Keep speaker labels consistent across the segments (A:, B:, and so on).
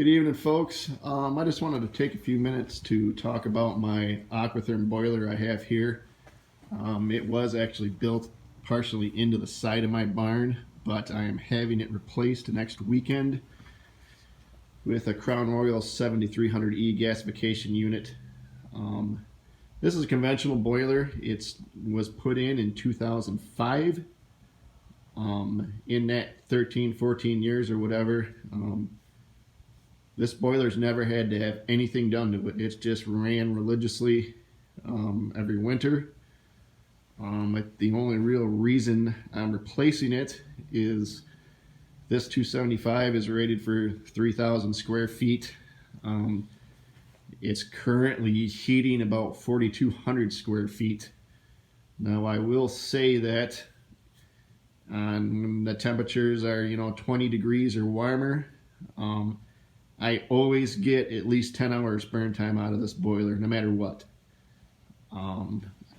A: Good evening, folks. I just wanted to take a few minutes to talk about my Aqua Therm boiler I have here. It was actually built partially into the side of my barn, but I am having it replaced next weekend with a CrownRoyal 7300E gasification unit. This is a conventional boiler. It was put in 2005. In that 13-14 years or whatever, this boiler's never had to have anything done to it. It's just ran religiously every winter. The only real reason I'm replacing it is this 275 is rated for 3,000 square feet. It's currently heating about 4,200 square feet. Now I will say that the temperatures are 20 degrees or warmer, I always get at least 10 hours burn time out of this boiler, no matter what.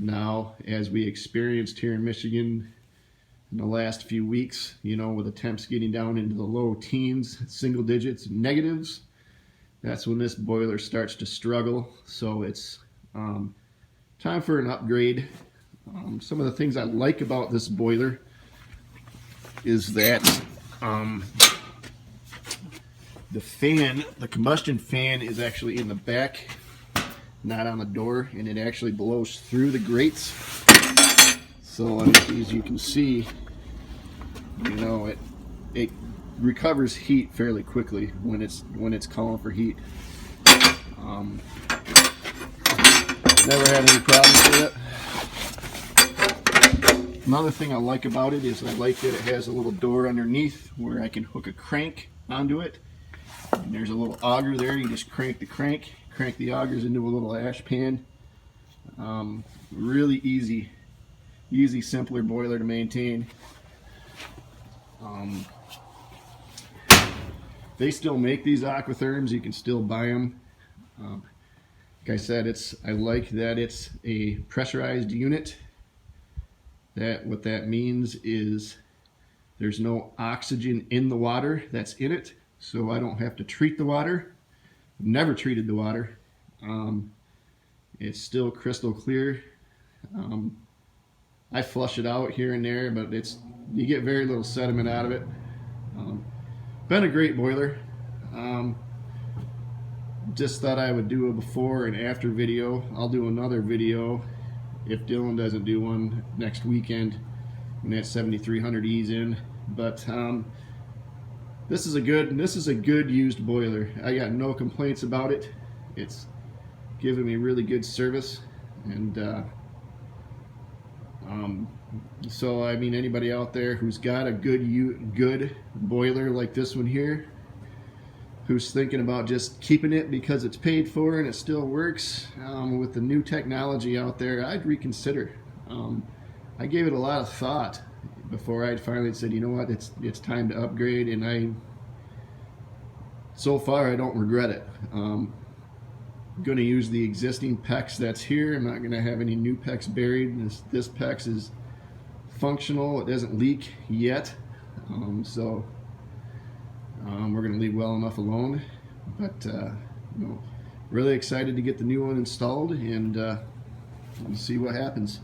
A: Now, as we experienced here in Michigan in the last few weeks, with the temps getting down into the low teens, single digits, negatives, that's when this boiler starts to struggle. So it's time for an upgrade. Some of the things I like about this boiler is that the combustion fan is actually in the back, not on the door, and it actually blows through the grates. So as you can see, it recovers heat fairly quickly when it's calling for heat. Never had any problems with it. Another thing I like about it is I like that it has a little door underneath where I can hook a crank onto it. And there's a little auger there. You just crank the augers into a little ash pan. Really easy, simpler boiler to maintain. They still make these Aqua Therms. You can still buy them. Like I said, I like that it's a pressurized unit. What that means is there's no oxygen in the water that's in it, so I don't have to treat the water. I've never treated the water. It's still crystal clear. I flush it out here and there, but you get very little sediment out of it. Been a great boiler. Just thought I would do a before and after video. I'll do another video if Dylan doesn't do one next weekend when that 7300E's in. But this is a good used boiler. I got no complaints about it. It's giving me really good service, and so I mean, anybody out there who's got a good boiler like this one here, who's thinking about just keeping it because it's paid for and it still works, with the new technology out there, I'd reconsider. I gave it a lot of thought before I finally said, you know what, it's time to upgrade, and so far I don't regret it. I'm going to use the existing PEX that's here. I'm not going to have any new PEX buried. This PEX is functional. It doesn't leak yet, so we're going to leave well enough alone. But really excited to get the new one installed and see what happens.